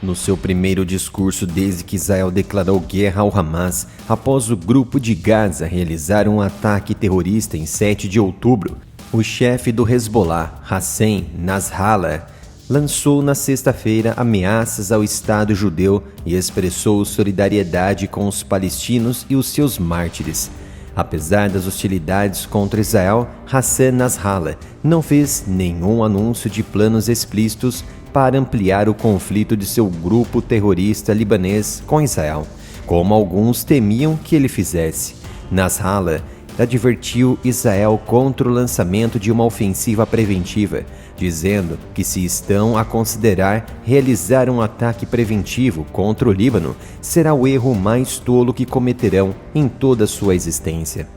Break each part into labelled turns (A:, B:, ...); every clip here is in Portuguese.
A: No seu primeiro discurso desde que Israel declarou guerra ao Hamas, após o grupo de Gaza realizar um ataque terrorista em 7 de outubro, o chefe do Hezbollah, Hassan Nasrallah, lançou na sexta-feira ameaças ao Estado judeu e expressou solidariedade com os palestinos e os seus mártires. Apesar das hostilidades contra Israel, Hassan Nasrallah não fez nenhum anúncio de planos explícitos para ampliar o conflito de seu grupo terrorista libanês com Israel, como alguns temiam que ele fizesse. Nasrallah advertiu Israel contra o lançamento de uma ofensiva preventiva, dizendo que se estão a considerar realizar um ataque preventivo contra o Líbano, será o erro mais tolo que cometerão em toda a sua existência.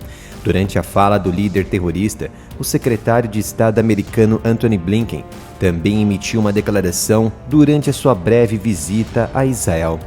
A: Durante a fala do líder terrorista, o secretário de Estado americano Antony Blinken também emitiu uma declaração durante a sua breve visita a Israel.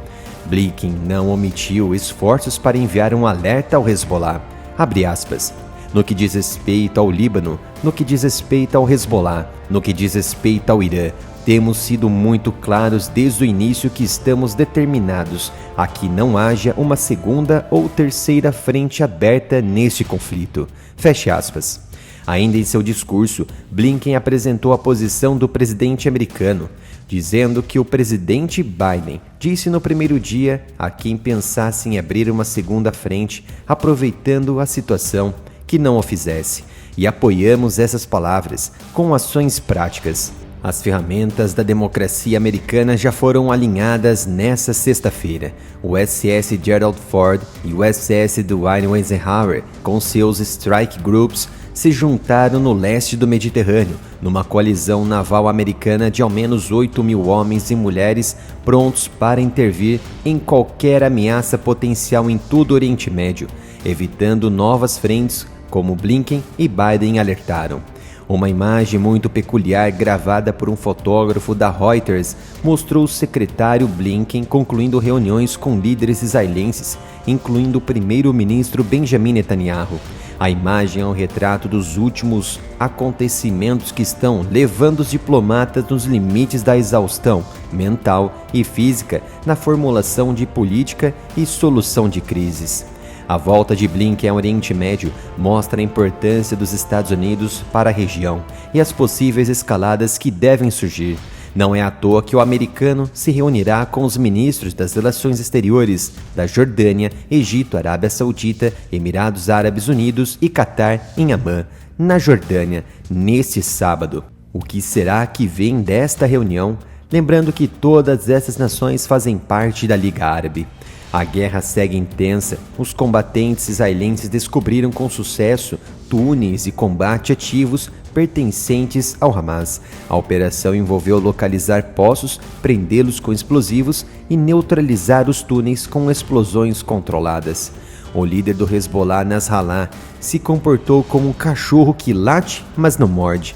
A: Blinken não omitiu esforços para enviar um alerta ao Hezbollah. Abre aspas. No que diz respeito ao Líbano, no que diz respeito ao Hezbollah, no que diz respeito ao Irã, temos sido muito claros desde o início que estamos determinados a que não haja uma segunda ou terceira frente aberta neste conflito. Feche aspas. Ainda em seu discurso, Blinken apresentou a posição do presidente americano, dizendo que o presidente Biden disse no primeiro dia a quem pensasse em abrir uma segunda frente, aproveitando a situação, que não o fizesse, e apoiamos essas palavras com ações práticas. As ferramentas da democracia americana já foram alinhadas nesta sexta-feira. O SS Gerald Ford e o SS Dwight Eisenhower, com seus strike groups, se juntaram no leste do Mediterrâneo, numa coalizão naval americana de ao menos 8.000 homens e mulheres prontos para intervir em qualquer ameaça potencial em todo o Oriente Médio, evitando novas frentes, como Blinken e Biden alertaram. Uma imagem muito peculiar gravada por um fotógrafo da Reuters mostrou o secretário Blinken concluindo reuniões com líderes israelenses, incluindo o primeiro-ministro Benjamin Netanyahu. A imagem é um retrato dos últimos acontecimentos que estão levando os diplomatas nos limites da exaustão mental e física na formulação de política e solução de crises. A volta de Blinken ao Oriente Médio mostra a importância dos Estados Unidos para a região e as possíveis escaladas que devem surgir. Não é à toa que o americano se reunirá com os ministros das Relações Exteriores da Jordânia, Egito, Arábia Saudita, Emirados Árabes Unidos e Catar em Amman, na Jordânia, neste sábado. O que será que vem desta reunião? Lembrando que todas essas nações fazem parte da Liga Árabe. A guerra segue intensa. Os combatentes israelenses descobriram com sucesso túneis e combate ativos pertencentes ao Hamas. A operação envolveu localizar poços, prendê-los com explosivos e neutralizar os túneis com explosões controladas. O líder do Hezbollah, Nasrallah, se comportou como um cachorro que late, mas não morde.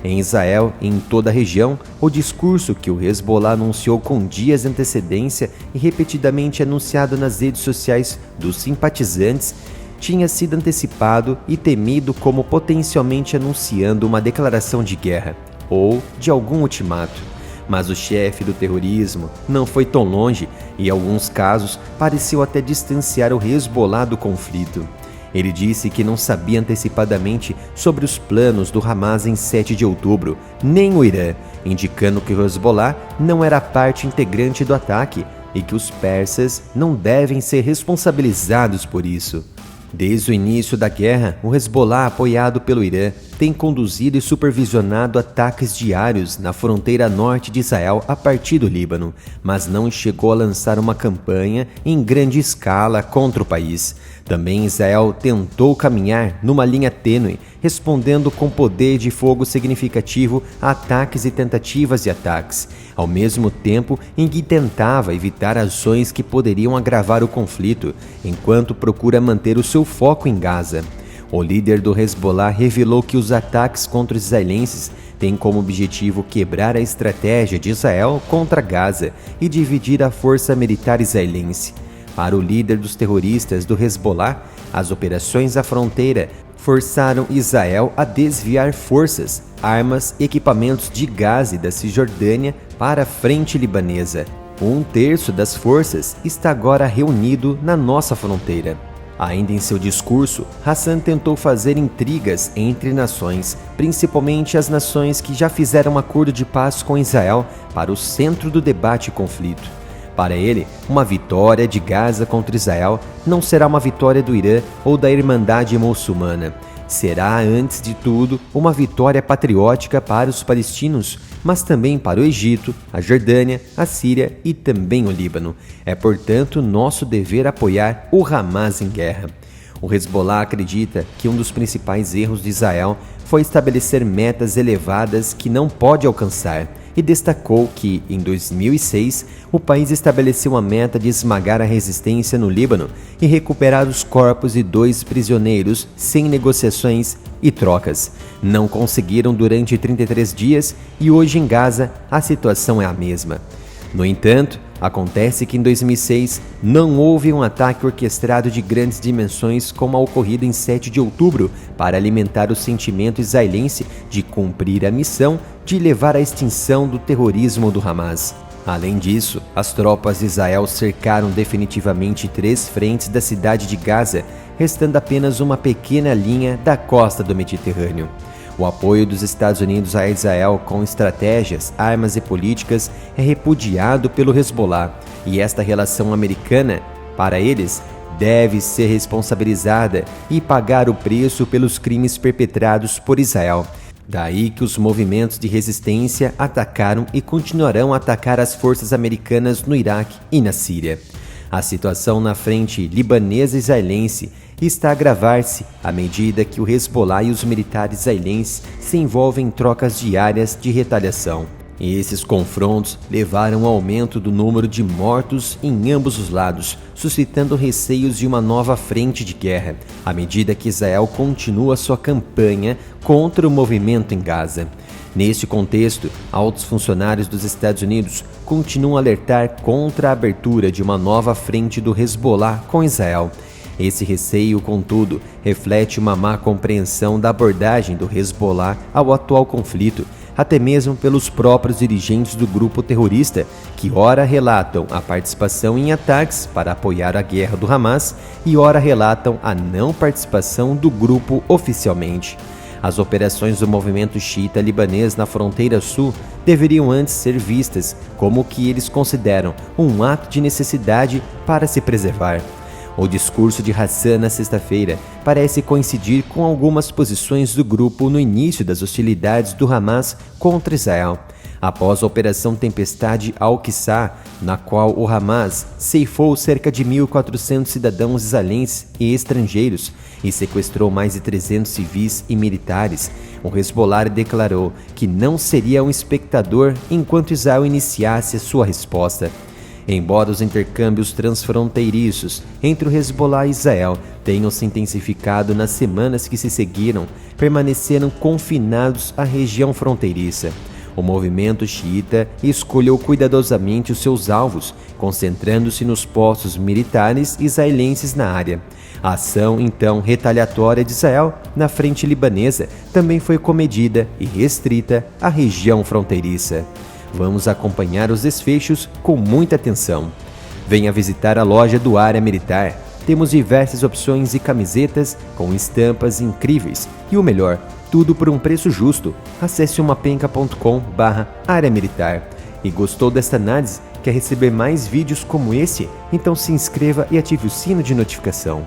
A: Em Israel e em toda a região, o discurso que o Hezbollah anunciou com dias de antecedência e repetidamente anunciado nas redes sociais dos simpatizantes tinha sido antecipado e temido como potencialmente anunciando uma declaração de guerra ou de algum ultimato. Mas o chefe do terrorismo não foi tão longe e, em alguns casos, pareceu até distanciar o Hezbollah do conflito. Ele disse que não sabia antecipadamente sobre os planos do Hamas em 7 de outubro, nem o Irã, indicando que o Hezbollah não era parte integrante do ataque e que os persas não devem ser responsabilizados por isso. Desde o início da guerra, o Hezbollah, apoiado pelo Irã, tem conduzido e supervisionado ataques diários na fronteira norte de Israel a partir do Líbano, mas não chegou a lançar uma campanha em grande escala contra o país. Também Israel tentou caminhar numa linha tênue, respondendo com poder de fogo significativo a ataques e tentativas de ataques, ao mesmo tempo em que tentava evitar ações que poderiam agravar o conflito, enquanto procura manter o seu foco em Gaza. O líder do Hezbollah revelou que os ataques contra os israelenses têm como objetivo quebrar a estratégia de Israel contra Gaza e dividir a força militar israelense. Para o líder dos terroristas do Hezbollah, as operações à fronteira forçaram Israel a desviar forças, armas e equipamentos de Gaza e da Cisjordânia para a frente libanesa. 1/3 das forças está agora reunido na nossa fronteira. Ainda em seu discurso, Hassan tentou fazer intrigas entre nações, principalmente as nações que já fizeram um acordo de paz com Israel, para o centro do debate e conflito. Para ele, uma vitória de Gaza contra Israel não será uma vitória do Irã ou da Irmandade Muçulmana. Será, antes de tudo, uma vitória patriótica para os palestinos, mas também para o Egito, a Jordânia, a Síria e também o Líbano. É, portanto, nosso dever apoiar o Hamas em guerra. O Hezbollah acredita que um dos principais erros de Israel foi estabelecer metas elevadas que não pode alcançar, e destacou que, em 2006, o país estabeleceu a meta de esmagar a resistência no Líbano e recuperar os corpos de 2 prisioneiros sem negociações e trocas. Não conseguiram durante 33 dias e hoje em Gaza a situação é a mesma. No entanto, acontece que em 2006 não houve um ataque orquestrado de grandes dimensões como a ocorrida em 7 de outubro para alimentar o sentimento israelense de cumprir a missão de levar à extinção do terrorismo do Hamas. Além disso, as tropas de Israel cercaram definitivamente 3 frentes da cidade de Gaza, restando apenas uma pequena linha da costa do Mediterrâneo. O apoio dos Estados Unidos a Israel com estratégias, armas e políticas é repudiado pelo Hezbollah, e esta relação americana, para eles, deve ser responsabilizada e pagar o preço pelos crimes perpetrados por Israel. Daí que os movimentos de resistência atacaram e continuarão a atacar as forças americanas no Iraque e na Síria. A situação na frente libanesa israelense está a agravar-se à medida que o Hezbollah e os militares israelenses se envolvem em trocas diárias de retaliação. E esses confrontos levaram ao aumento do número de mortos em ambos os lados, suscitando receios de uma nova frente de guerra, à medida que Israel continua sua campanha contra o movimento em Gaza. Neste contexto, altos funcionários dos Estados Unidos continuam a alertar contra a abertura de uma nova frente do Hezbollah com Israel. Esse receio, contudo, reflete uma má compreensão da abordagem do Hezbollah ao atual conflito, até mesmo pelos próprios dirigentes do grupo terrorista, que ora relatam a participação em ataques para apoiar a guerra do Hamas e ora relatam a não participação do grupo oficialmente. As operações do movimento xiita libanês na fronteira sul deveriam antes ser vistas como o que eles consideram um ato de necessidade para se preservar. O discurso de Hassan na sexta-feira parece coincidir com algumas posições do grupo no início das hostilidades do Hamas contra Israel, após a Operação Tempestade Al-Aqsa, na qual o Hamas ceifou cerca de 1.400 cidadãos israelenses e estrangeiros e sequestrou mais de 300 civis e militares. O Hezbollah declarou que não seria um espectador enquanto Israel iniciasse sua resposta. Embora os intercâmbios transfronteiriços entre o Hezbollah e Israel tenham se intensificado nas semanas que se seguiram, permaneceram confinados à região fronteiriça. O movimento xiita escolheu cuidadosamente os seus alvos, concentrando-se nos postos militares israelenses na área. A ação, então, retaliatória de Israel na frente libanesa também foi comedida e restrita à região fronteiriça. Vamos acompanhar os desfechos com muita atenção. Venha visitar a loja do Área Militar. Temos diversas opções de camisetas com estampas incríveis e o melhor, tudo por um preço justo. Acesse umapenca.com/área militar. E gostou desta análise? Quer receber mais vídeos como esse? Então se inscreva e ative o sino de notificação.